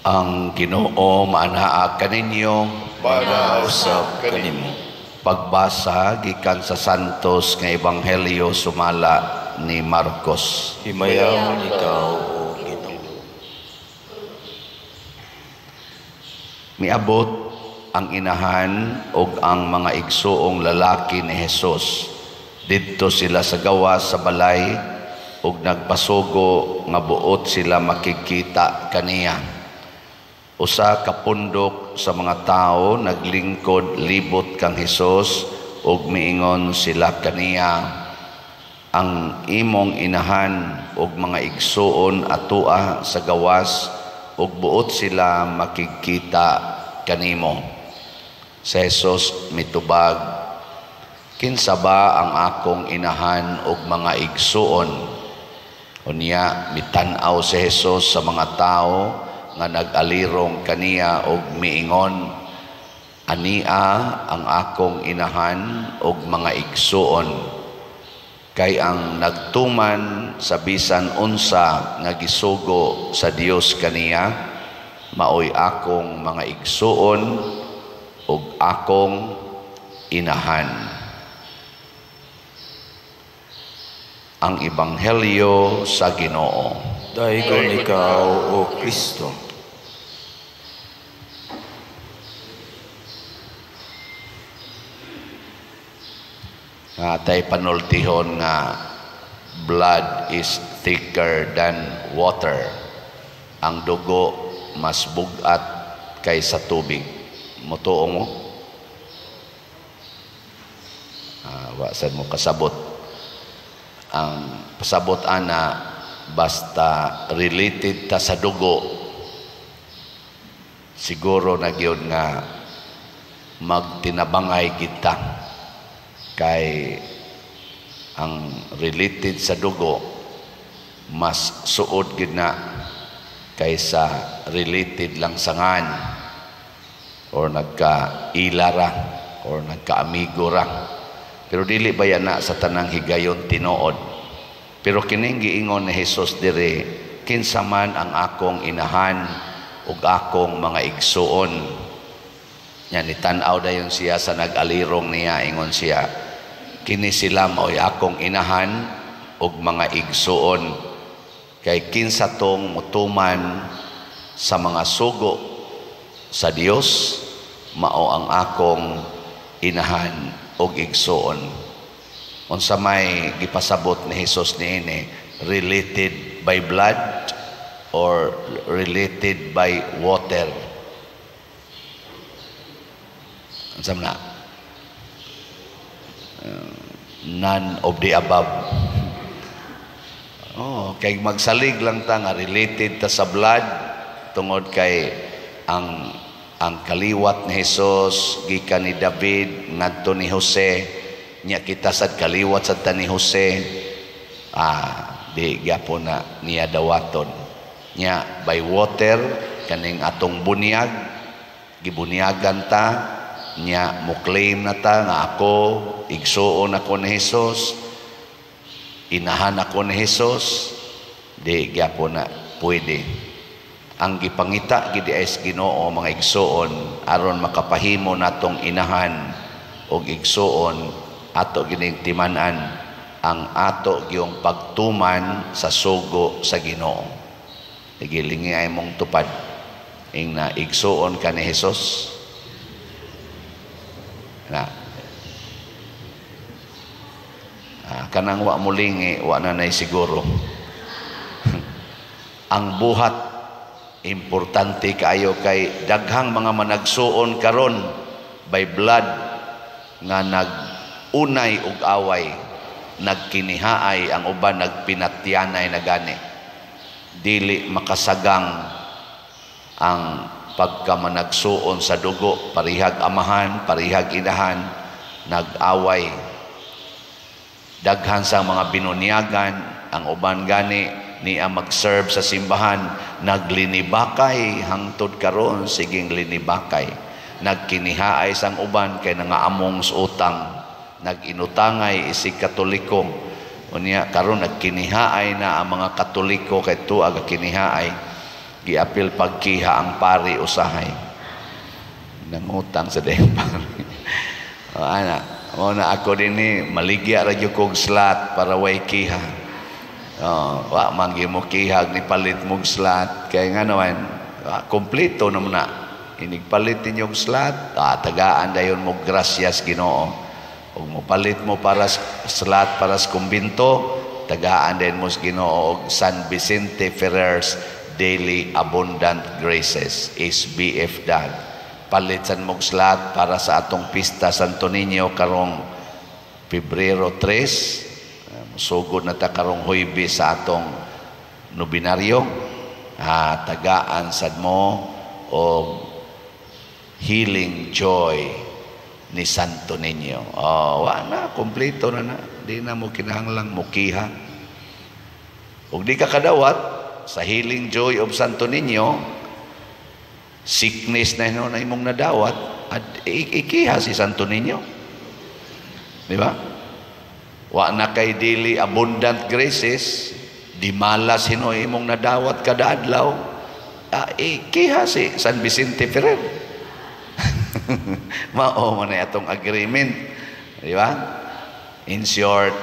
Ang Ginoo maanaa kaninyo, pag-usap kanimo. pagbasa gikan sa Santos nga Ebanghelyo sumala ni Marcos. Himayaw ikaw, O Ginoo. Miabot ang inahan ug ang mga igsuong lalaki ni Hesus. Didto sila sa gawas sa balay ug nagpasugo nga buot sila makikita kaniya. Usa ka pundok sa mga tao naglingkod libot kang Hesus ug miingon sila kaniya, ang imong inahan ug mga igsuon atua sa gawas ug buot sila makikita kanimo. Si Hesus mitubag, kinsa ba ang akong inahan ug mga igsuon? Unya mitan-aw si Hesus sa mga tao nga nag-alirong kaniya og miingon, ania ang akong inahan ug mga igsuon. Kay ang nagtuman sa bisan unsa nga gisugo sa Dios kaniya, maoy akong mga igsuon ug akong inahan. Ang Ebanghelyo sa Ginoo. Dayon ikaw, O Kristo. Atay panultihon nga blood is thicker than water. Ang dugo mas bugat kaysa tubig. Mutuo mo? Wasan mo kasabot. Ang pasabot ana basta related ta sa dugo, siguro na gyud nga magtinabangay kita. Kay ang related sa dugo mas suod gid na kaysa related lang sa ngan or nagka-ilara or nagka-amigo ra. Pero dili ba yan na sa tanang higayon tinuod. Pero kining giingon ni Hesus dire, kinsa man ang akong inahan ug akong mga igsuon. Yan itan-aw dayon siya sa nag-alirong niya, ingon siya, kini sila maoy akong inahan ug mga igsuon. Kay kinsa tong mutuman sa mga sugo sa Dios, mao ang akong inahan ug igsuon. Unsa may gipasabot ni Hesus niini, related by blood or related by water? Unsa na? None of the above. Kay magsalig lang ta nga related ta sa blood tungod kay ang kaliwat ni Hesus gikan ni David ngadto ni Jose, nya kita sad kaliwat sad ta ni Jose, di gyapon na niya dawaton. Nya by water kaning atong bunyag gibunyagan ta, nya mo claim na ta nga ako igsuon ako ni Hesus, inahan ako ni Hesus, di gyapon na pwede. Ang gipangita gid ay Ginoo mga igsuon aron makapahimo natong inahan og igsuon ato gining timan-an ang ato giyong pagtuman sa sugo sa Ginoo. Igilingi ay mong tupad ing na igsuon ka ni Hesus. Na kanang wa mulingi wa na nay siguro. Ang buhat importante kaayo kay daghang mga managsuon karon by blood nga nagunay og away, nagkinihaay, ang uban nagpinatyanay na gani. Dili makasagang ang pagkamanagsuon sa dugo, parihag amahan, parihag inahan, nag-away. Daghan sa mga binunyagan, ang uban gani niya mag-serve sa simbahan, naglinibakay hangtod karon siging linibakay. Nagkinihaay sang uban kay nangaamong sa utang, naginutangay isig Katoliko. Unya karon nagkinihaay na ang mga Katoliko kay tuag kinihaay. giapil pagkiha ang pari usahay. Nangutang sa dayang pari. O ana, mo na ako dinhi maligya ra gyud kog slot para way kiha. Wa man gyud mo kihag ni palit mong slot kay nga naman kompleto naman na. Inigpalit ninyong slot, tagaan dayon mo gracias Ginoo. Ug mo palit mo para slot para sa kumbinto, tagaan din mo sa Ginoo og San Vicente Ferrer's Daily Abundant Graces, SBF dag. Palitsan mong slot para sa atong pista Santo Niño karong Pebrero 3. Sugod na ta karong Huwebes sa atong nobinaryo. Tagaan sad mo o healing joy ni Santo Niño. Na, kompleto na. Di na mo kinahanglang mukiha. Ug di ka kadawat sa healing joy of Santo Niño, sickness na imong nadawat at ikiha si Santo Niño, di ba? Wa na kay daily abundant graces, di malas imong nadawat kada adlaw, ikiha si San Vicente Ferrer. Mao man atong agreement, di ba? In short,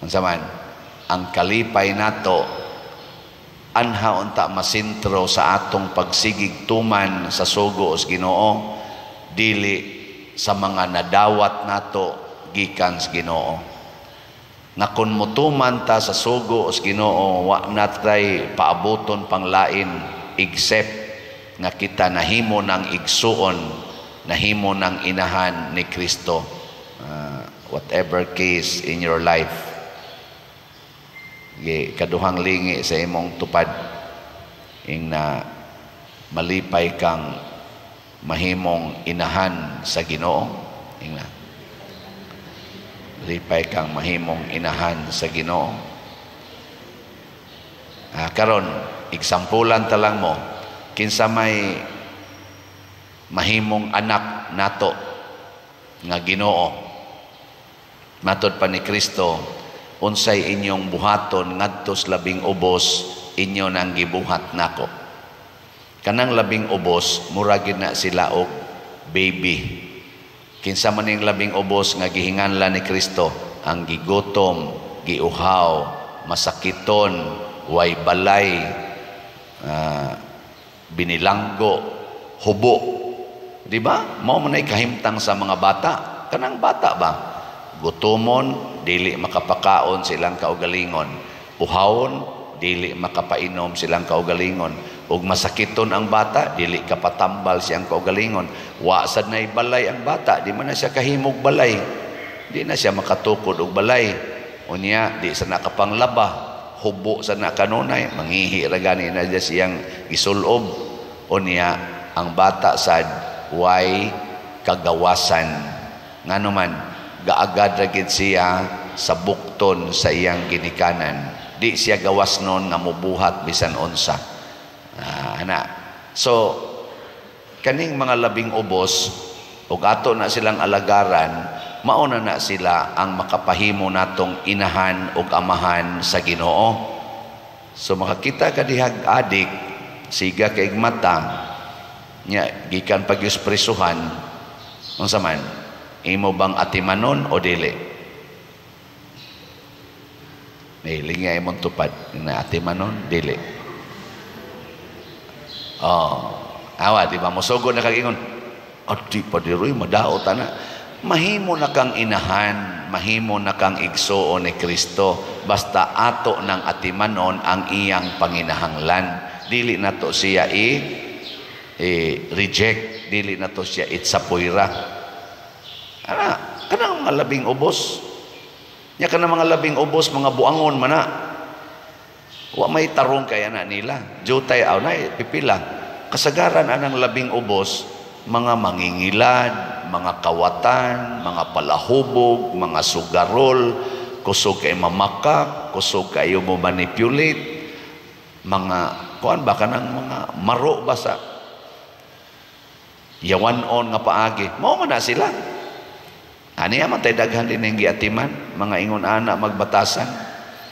unsa man ang kalipay nato anha unta masintro sa atong pagsigig tuman sa sugo os Ginoo, dili sa mga nadawat nato gikan sa Ginoo. Nga kun motuman ta sa sugo os Ginoo, wa natay paaboton pang lain except nga kita nahimo ng igsuon, nahimo ng inahan ni Kristo. Whatever case in your life, kaduhang lingi sa imong tupad ing na malipay kang mahimong inahan sa Ginoo, ing na malipay kang mahimong inahan sa Ginoo. Karon eksampulan ta lang mo kinsa may mahimong anak nato nga Ginoo. Matod pa ni Kristo, unsay inyong buhaton ngadtos labing ubos, inyo nang gibuhat nako. Kanang labing ubos mura gid na sila og baby. Kinsa man ning labing ubos nga gihinganlan ni Kristo, ang gigutom, giuhaw, masakiton, way balay, binilanggo, hubo. Di ba? Mao man ay kahimtang sa mga bata. Kanang bata ba? Gutomon, dili makapakaon silang kaugalingon. Uhawon, dili makapainom silang kaugalingon. Ug masakiton ang bata, dili kapatambal siyang kaugalingon. Wa sad nay balay ang bata, di man na siya kahimog balay. Di na siya makatukod og balay. Unya, di sa nakapanglaba, hubo sa nakanunay, mangihi ra gani na siyang gisulob. Unya, ang bata sad way kagawasan. Nganuman, gaagad ra gid siya sa bukton sa iyang ginikanan. Di siya gawas nun nga mubuhat bisan unsa. So kaning mga labing ubos ug ato na silang alagaran, mauna na sila ang makapahimo natong inahan ug amahan sa Ginoo. So makakita ka dihag adik siga kay mata nya gikan pagyus prisuhan, unsa man imo bang atimanon o dili? Nailing nga imong tupad na atimanon, dili. Awa, di ba? Musugo na kagingon, di pa diroy, madaot na. Mahimo na kang inahan, mahimo na kang igsuo ni Kristo, basta ato ng atimanon ang iyang panginahanglan. Dili na to siya reject, dili na to siya itsapuira. Kanang mga labing ubos, nya kanang mga labing ubos, mga buangon man na, wa may tarong kaya na nila, jutay aw na pipila. Kasagaran anang labing ubos, mga mangingilad, mga kawatan, mga palahubog, mga sugarol, kusog kay mamakak, kusog kayo mo manipulate, mga kuan ba kanang mga maro ba sa yawanon nga paagi, mao man na sila. Ani man tay daghan din ang giatiman, mga ingon ana magbatasan.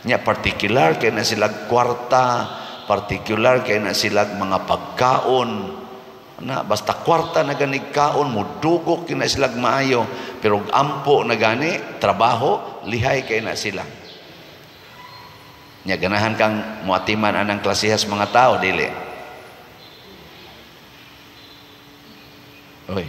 Nya particular kay na sila kwarta, particular kay na sila mga pagkaon na basta kwarta na ganig kaon mo dugok kina sila maayo, pero ampo na gani trabaho lihay kay na sila. Nya ganahan kang muatiman anang klasehas mga tao dili. Oy.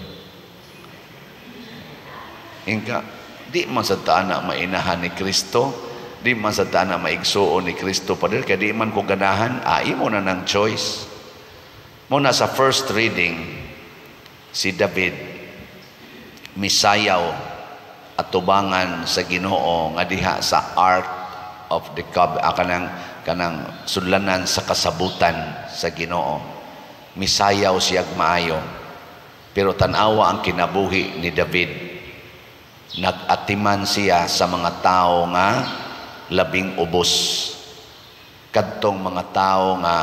Ingka di man sa taana mainahan ni Kristo, di man sa taana maigsuon ni Kristo padel kay di man ko ganahan, imo na ng choice. Muna sa first reading, si David misayaw at tubangan sa Ginoo nga diha sa Ark of the kanang sudlanan sa kasabutan sa Ginoo. Misayaw siya maayo. Pero tanawa ang kinabuhi ni David. Nag-atiman siya sa mga tao nga labing ubos. Kadtong mga tao nga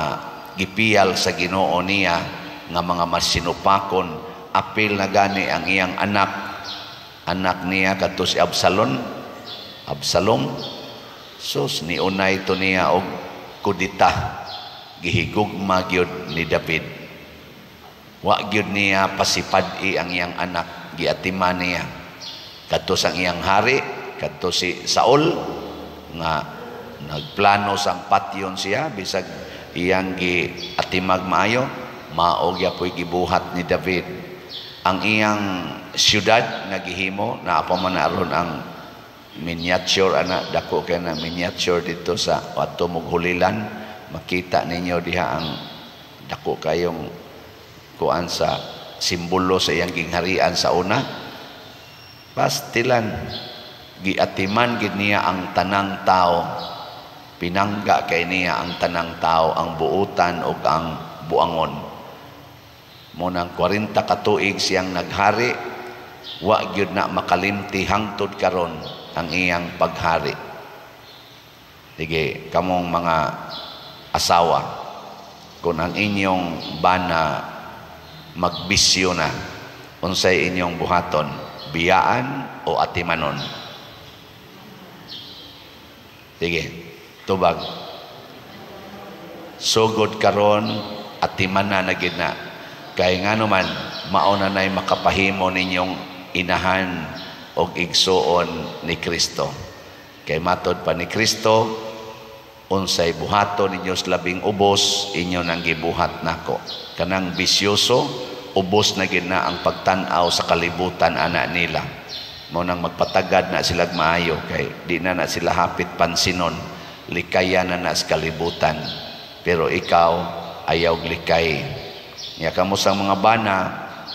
gipiyal sa Ginoo niya nga mga masinupakon, apil na gani ang iyang anak niya kadto si Absalom. Sus ni unay to niya og kudita, gihigugma gyud ni David. Wa gyud niya pasipad-i ang iyang anak, giatiman niya kadto sang iyang hari, kadto si Saul nga nagplano sang patyon siya bisag iyang giatimag maayo, maog yapoy gibuhat ni David ang iyang syudad nga gihimo na apa man aron ang miniature dako kay na miniature dito sa ato Hulilan. Makita ninyo diha ang dako kayong kuan sa simbolo sa iyang gingharian sa una. Pastilan giatiman gid niya ang tanang tao, pinangga kay niya ang tanang tao, ang buutan ug ang buangon. Munang 40 ka tuig siyang naghari, wa gyud na makalimti hangtod karon ang iyang paghari. Sige, kamong mga asawa, kung ang inyong bana magbisyo na, unsay inyong buhaton, biyaan o atimanon? Sige, tubag. Sugod karon atimanan na gid na. Kay ngano man mao na nay makapahimo ninyong inahan og igsuon ni Kristo. Kay matod pa ni Kristo, unsay buhaton ninyo sa labing ubos, inyo nang gibuhat nako. Kanang bisyoso, ubos na gid na ang pagtan-aw sa kalibutan ana nila. Mao nang magpatagad na sila maayo kay di na sila hapit pansinon, likayan na sa kalibutan. Pero ikaw ayaw likay. Nya kamo sang mga bana,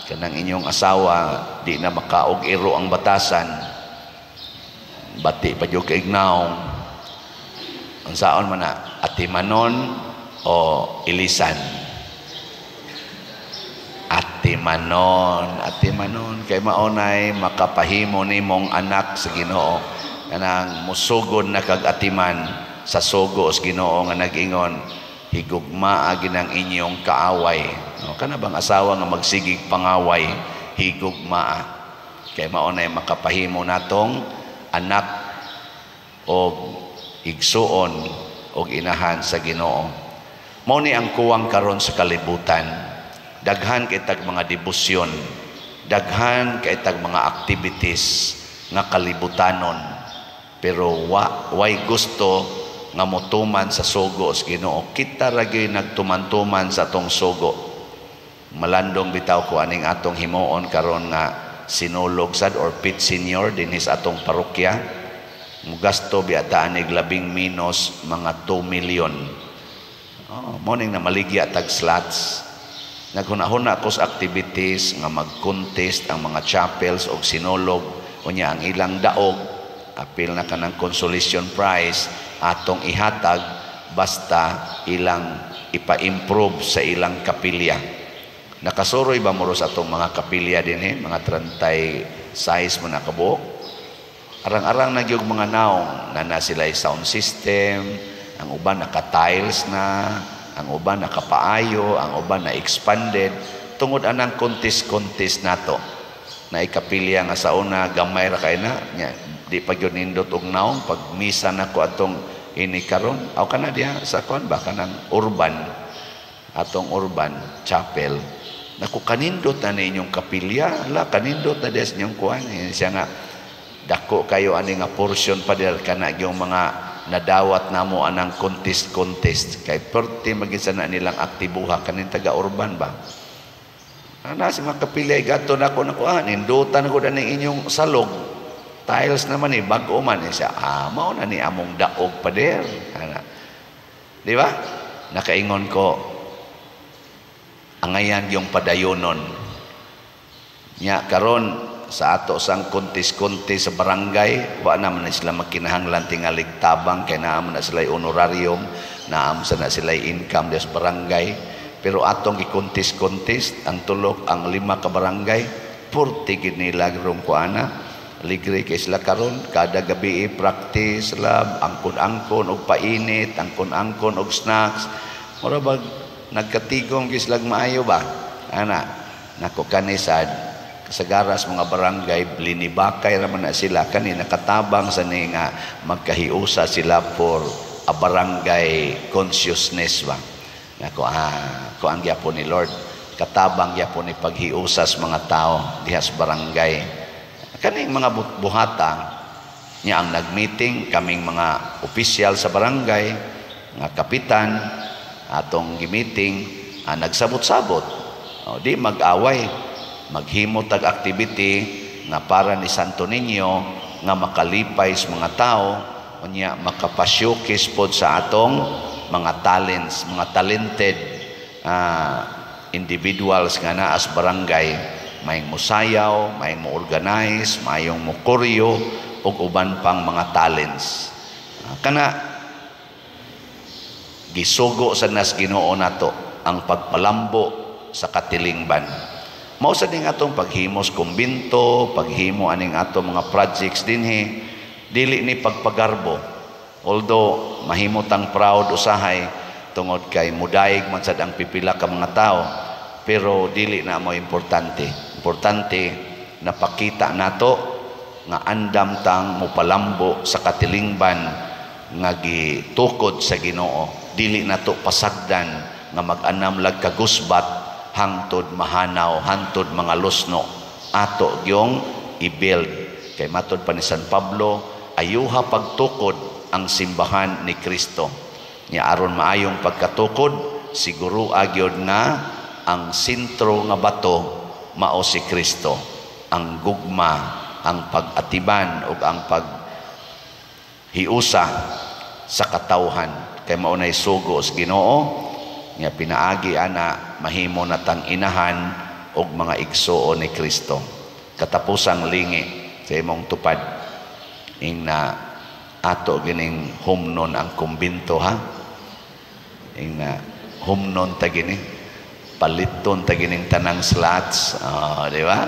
kanang inyong asawa di na makaog iro ang batasan, bati pa jud kay ignaong, unsaon man na, atimanon o ilisan? Atimanon kay maunay makapahimo nimong anak sa Ginoo, kanang musugod na kag atiman sa sugo sa Ginoo nga nag-ingon, higugmaa ginang inyong kaaway. No, kana bang asawa nga magsigig pangaway, higugmaa. Kay maunay makapahimo natong anak o igsuon o inahan sa Ginoo. Mao ni ang kuwang karon sa kalibutan. Daghan kay tag mga debosyon, daghan kay tag mga activities nga kalibutanon, pero way gusto nga motuman sa sugo sa Ginoo. Kita ra gyud nagtuman-tuman sa atong sugo. Malandong bitaw ko aning atong himuon karon nga sinulog sad or pit senior dinhi sa atong parokya. Mugasto biata anig labing minus mga 2 million. Morning na maligya tag slots. Naghuna-huna ko sa activities nga mag-contest ang mga chapels o sinulog, unya ang ilang daog, apil na kanang consolation prize atong ihatag basta ilang ipa-improve sa ilang kapilya. Nakasuroy ba mo sa atong mga kapilya din mga 30 size mo nakabuok? Arang-arang na gyud mga naong na sila sound system, ang uban naka-tiles na, ang uban nakapaayo, ang uban na expanded tungod anang contest nato na ikapilya nga sa una gamay ra kay na nya di pa gyud nindot og naong pag misa nako atong ini karon aw kana diha sa kuan ba kanang urban atong urban chapel. Naku kanindot na inyong kapilya, la kanindot na des inyong kuan siya nga dako kayo ani nga portion pa der kana yung mga nadawat namo anang contest kay perti magisa na nilang aktibuha kanin taga urban ba. Ana si mga kapilya gato nako nindutan ko na inyong salog. Tiles naman bag-o man siya. Mao na ni among daog pa der. Ana. Di ba? Nakaingon ko angayan yung padayonon. Nya karon sa ato sang kontis-kontis sa barangay, wa naman na sila makinahanglan tingalig tabang kay naam na sila honorarium, naam sa na sila income des barangay. Pero atong gikontis-kontis ang tulok ang 5 ka barangay, purti gid nila rong kuana. Ligre kay sila karon kada gabi practice lab angkon-angkon og painit, angkon-angkon og snacks. Mura bag nagkatigom gis lag maayo ba ana nako kanisad kasagaras mga barangay blinibakay raman na sila kani nakatabang sa ni nga magkahiusa sila for a barangay consciousness ba nako ko ang gyapon ni Lord katabang gyapon ni paghiusas mga tao diha sa barangay kani mga buhata niya ang nagmeeting kaming mga opisyal sa barangay nga kapitan atong gimiting nagsabot-sabot di mag-away maghimo tag activity nga para ni Santo Niño nga makalipay sa mga tao unya makapasyokis pod sa atong mga talents mga talented individuals nga naa sa barangay mayong musayaw mayong mo-organize mayong mo-koryo ug uban pang mga talents kana gisugo sa nas Ginoo nato ang pagpalambo sa katilingban. Mao sa ning atong paghimos kumbinto, paghimo aning atong mga projects dinhi, dili ni pagpagarbo. Although mahimutang proud usahay tungod kay mudaig man sad ang pipila ka mga tao, pero dili na mo importante. Importante na pakita nato nga andam tang mopalambo sa katilingban nga gitukod sa Ginoo. Dili nato pasagdan nga mag-anam lag kagusbat hangtod mahanaw hangtod mga lusno ato gyong i-build kay matod pa ni San Pablo ayuha pagtukod ang simbahan ni Kristo nya aron maayong pagkatukod siguro agyod nga ang sentro nga bato mao si Kristo ang gugma ang pag-atiban ug ang paghiusa sa katawhan kay maunay sugo sa Ginoo nga pinaagi ana mahimo natang inahan og mga igsuon ni Kristo katapusang lingi sa imong tupad ing na ato gining humnon ang kumbinto ha ing na humnon ta gini paliton ta gining tanang slots di ba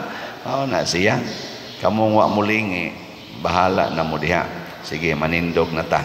na siya kamong wa mulingi bahala na mo diha sige manindog na ta